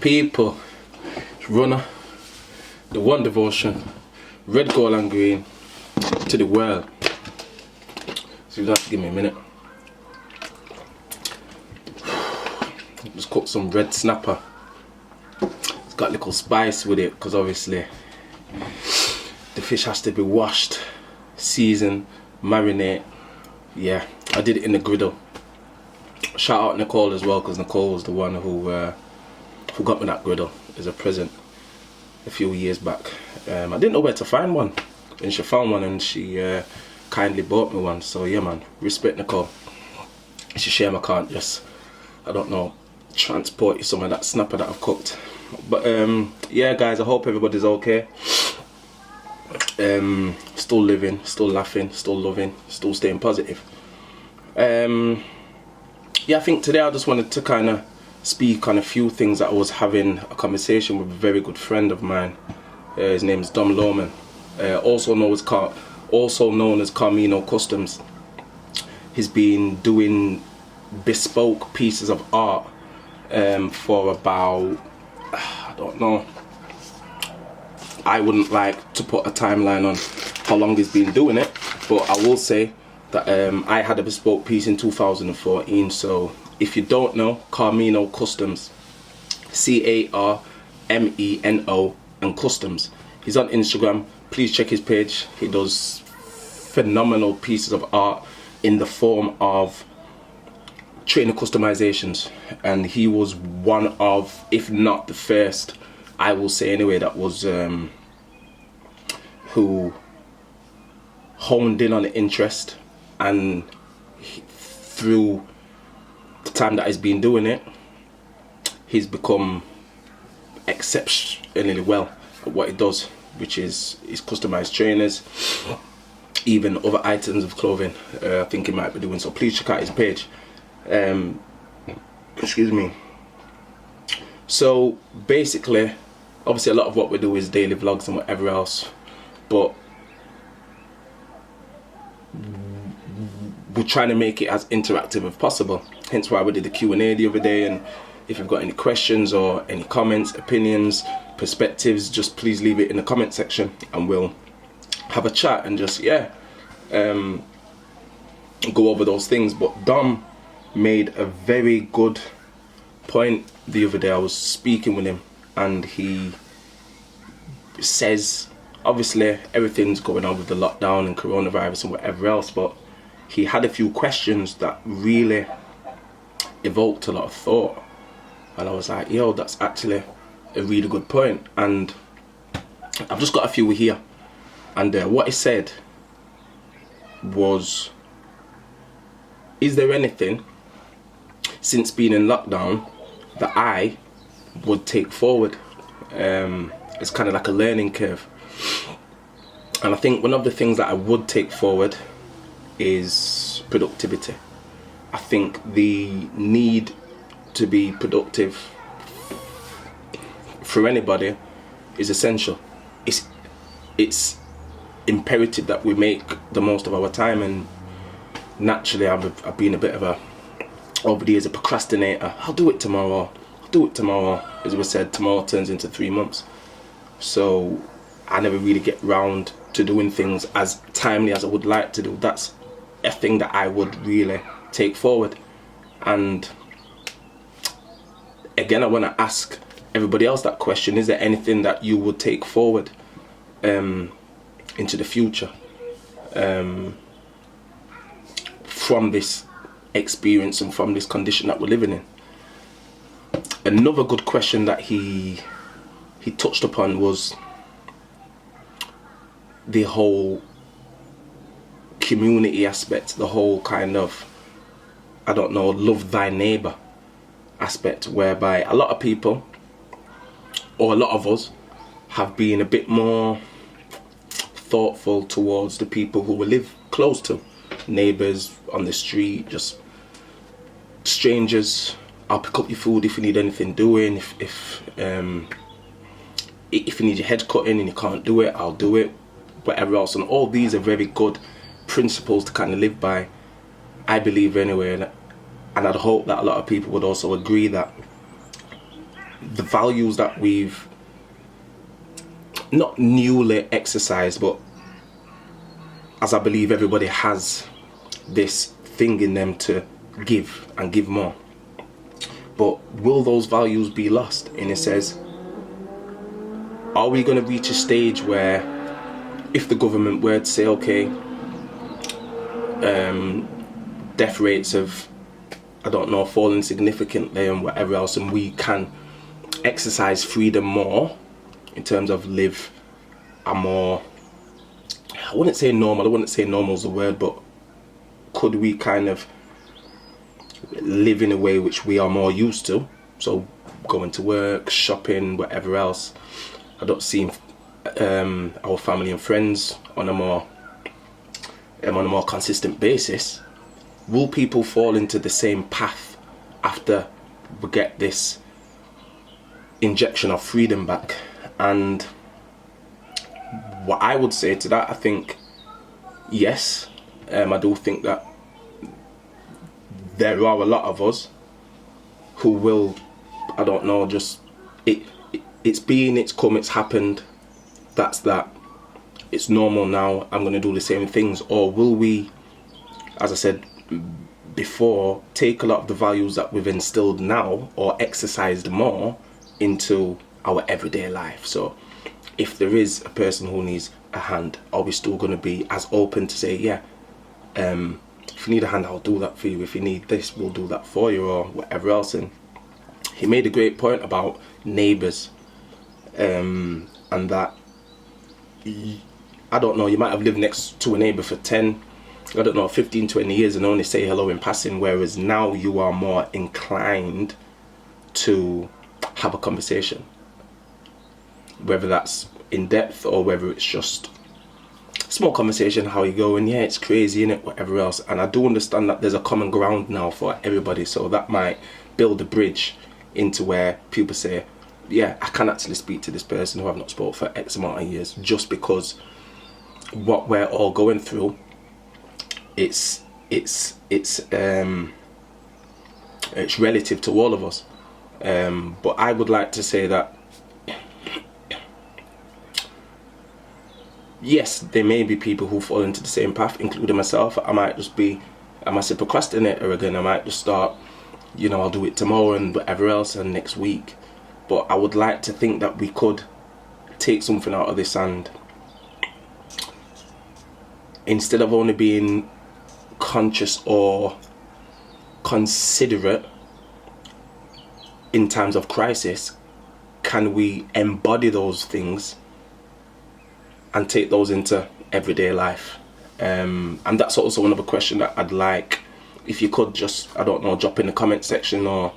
People, runner, the one devotion, red, gold and green to the world. So you have to give me a minute. Just cook some red snapper. It's got a little spice with it because obviously the fish has to be washed, seasoned, marinate. Yeah, I did it in the griddle. Shout out Nicole as well, because Nicole was the one who got me that griddle as a present a few years back. I didn't know where to find one, and she found one and she kindly bought me one. So yeah man, respect Nicole. It's a shame I can't just, I don't know, transport you some of that snapper that I've cooked. But yeah guys, I hope everybody's okay. Still living, still laughing, still loving, still staying positive. Yeah, I think today I just wanted to kind of speak on a few things that I was having a conversation with a very good friend of mine. His name is Dom Lohman, also known as Carmeno Customs. He's been doing bespoke pieces of art for about, I don't know, I wouldn't like to put a timeline on how long he's been doing it, but I will say that I had a bespoke piece in 2014. So if you don't know, Carmeno Customs, C-A-R-M-E-N-O and Customs. He's on Instagram. Please check his page. He does phenomenal pieces of art in the form of trainer customizations, and he was one of, if not the first, I will say anyway, that was who honed in on the interest, and through the time that he's been doing it, he's become exceptionally well at what he does, which is his customized trainers, even other items of clothing. I think he might be doing so. Please check out his page. Excuse me. So basically, obviously a lot of what we do is daily vlogs and whatever else, but we're trying to make it as interactive as possible, hence why we did the Q&A the other day. And if you've got any questions or any comments, opinions, perspectives, just please leave it in the comment section and we'll have a chat and just go over those things. But Dom made a very good point the other day. I was speaking with him and he says, obviously everything's going on with the lockdown and coronavirus and whatever else, but he had a few questions that really evoked a lot of thought, and I was like, yo, that's actually a really good point. And I've just got a few here, and what he said was, is there anything since being in lockdown that I would take forward? It's kind of like a learning curve, and I think one of the things that I would take forward is productivity. I think the need to be productive for anybody is essential. It's imperative that we make the most of our time, and naturally I've been a bit of over the years, a procrastinator. I'll do it tomorrow. As we said, tomorrow turns into 3 months. So I never really get round to doing things as timely as I would like to do. That's a thing that I would really take forward. And again, I want to ask everybody else that question: is there anything that you would take forward into the future from this experience and from this condition that we're living in? Another good question that he touched upon was the whole community aspect, the whole kind of, I don't know, love thy neighbor aspect, whereby a lot of people, or a lot of us, have been a bit more thoughtful towards the people who we live close to, neighbors on the street, just strangers. I'll pick up your food if you need anything doing. If you need your head cutting and you can't do it, I'll do it. Whatever else, and all these are very good principles to kind of live by, I believe anyway, and I'd hope that a lot of people would also agree that the values that we've not newly exercised, but as I believe everybody has this thing in them to give and give more. But will those values be lost? And it says, are we going to reach a stage where if the government were to say, okay, death rates have, I don't know, fallen significantly and whatever else, and we can exercise freedom more in terms of live a more, I wouldn't say normal is the word, but could we kind of live in a way which we are more used to? So going to work, shopping, whatever else. I don't see our family and friends on a more consistent basis. Will people fall into the same path after we get this injection of freedom back? And what I would say to that, I think yes. I do think that there are a lot of us who will, I don't know, just it's been, it's come, it's happened, that's that, it's normal now, I'm going to do the same things. Or will we, as I said before, take a lot of the values that we've instilled now or exercised more into our everyday life? So if there is a person who needs a hand, are we still going to be as open to say, yeah, if you need a hand, I'll do that for you. If you need this, we'll do that for you, or whatever else. And he made a great point about neighbours, and that, I don't know, you might have lived next to a neighbour for 10, I don't know, 15, 20 years and only say hello in passing, whereas now you are more inclined to have a conversation, whether that's in depth or whether it's just small conversation, how you going, yeah, it's crazy, innit, whatever else. And I do understand that there's a common ground now for everybody, so that might build a bridge into where people say, yeah, I can actually speak to this person who I've not spoken for X amount of years, just because what we're all going through, it's relative to all of us. But I would like to say that yes, there may be people who fall into the same path, including myself. I might just be a massive procrastinator again. I might just start, I'll do it tomorrow and whatever else and next week. But I would like to think that we could take something out of this, and instead of only being conscious or considerate in times of crisis, can we embody those things and take those into everyday life? And that's also another question that I'd like, if you could just, I don't know, drop in the comment section or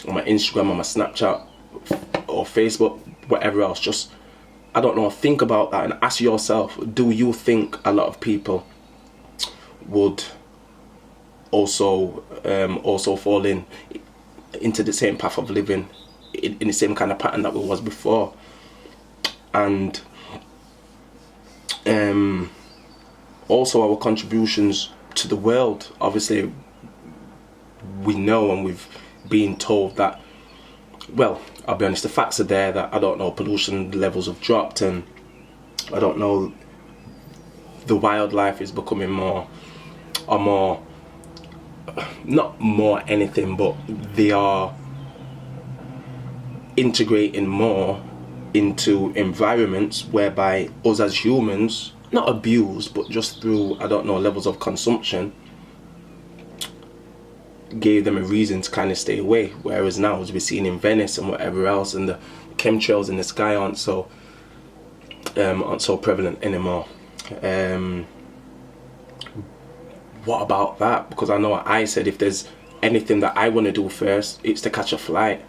on my Instagram or my Snapchat or Facebook, whatever else. Just, I don't know, think about that and ask yourself, do you think a lot of people would also fall into the same path of living in the same kind of pattern that we was before? And also our contributions to the world. Obviously we know and we've been told that, well, I'll be honest, the facts are there that, I don't know, pollution levels have dropped, and I don't know, the wildlife is becoming more, not more anything, but they are integrating more into environments whereby us as humans, not abuse, but just through, I don't know, levels of consumption, gave them a reason to kind of stay away. Whereas now, as we're seeing in Venice and whatever else, and the chemtrails in the sky aren't so prevalent anymore. What about that? Because I know what I said, if there's anything that I want to do first, it's to catch a flight.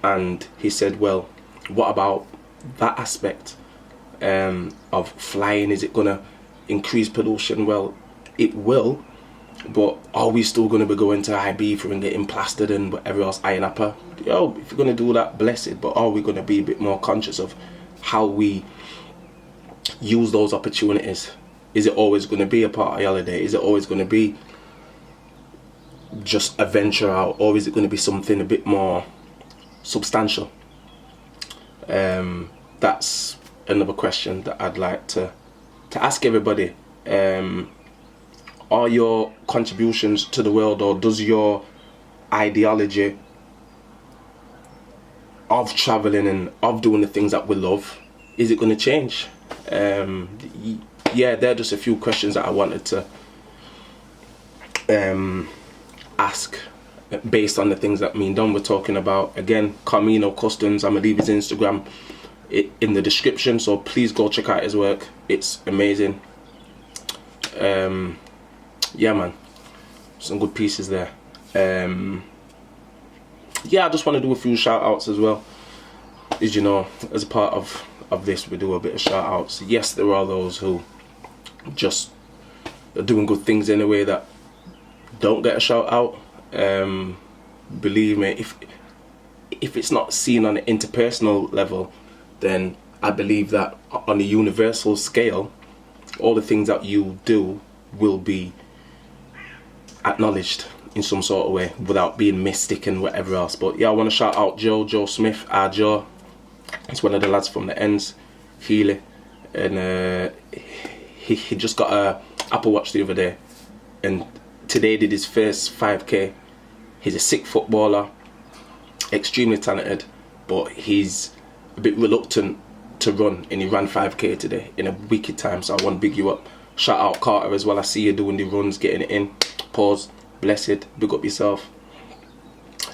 And he said, well, what about that aspect of flying? Is it going to increase pollution? Well, it will, but are we still going to be going to Ibiza and getting plastered and whatever else, Iron Upper? If you're going to do that, blessed, but are we going to be a bit more conscious of how we use those opportunities? Is it always going to be a party holiday? Is it always going to be just a venture out? Or is it going to be something a bit more substantial? That's another question that I'd like to ask everybody. Are your contributions to the world, or does your ideology of traveling and of doing the things that we love, is it going to change? Yeah, they're just a few questions that I wanted to ask based on the things that me and Don were talking about. Again, Carmeno Customs, I'm gonna leave his Instagram in the description, so please go check out his work. It's amazing. Yeah, man, some good pieces there. Yeah, I just want to do a few shout outs as well. As you know, as a part of this, we do a bit of shout outs. Yes, there are those who just are doing good things in a way that don't get a shout out. Believe me, if it's not seen on an interpersonal level, then I believe that on a universal scale, all the things that you do will be acknowledged in some sort of way without being mystic and whatever else. But yeah, I want to shout out Joe Smith, our Joe. It's one of the lads from the ends, Healy, and he just got a Apple Watch the other day, and today did his first 5k. He's a sick footballer, extremely talented, but he's a bit reluctant to run, and he ran 5k today in a wicked time, so I want to big you up. Shout out Carter as well, I see you doing the runs, getting it in. Pause, blessed, big up yourself.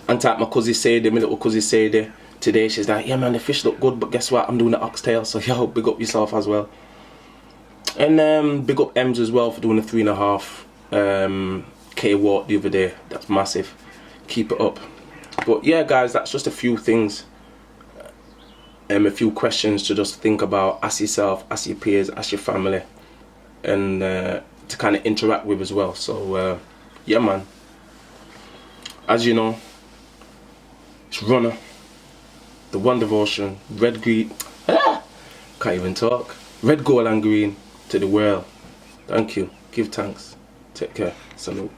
And type my cousin Sadie, my little cousin Sadie, today she's like, yeah man, the fish look good, but guess what, I'm doing the oxtail, so yo, big up yourself as well. And big up Ems as well for doing the 3.5 K walk the other day. That's massive, keep it up. But yeah guys, that's just a few things, a few questions to just think about, ask yourself, ask your peers, ask your family, and to kind of interact with as well. So yeah man, as you know, it's Runner, the One Devotion, red, green, can't even talk, red, gold and green to the world. Thank you, give thanks, take care, salute.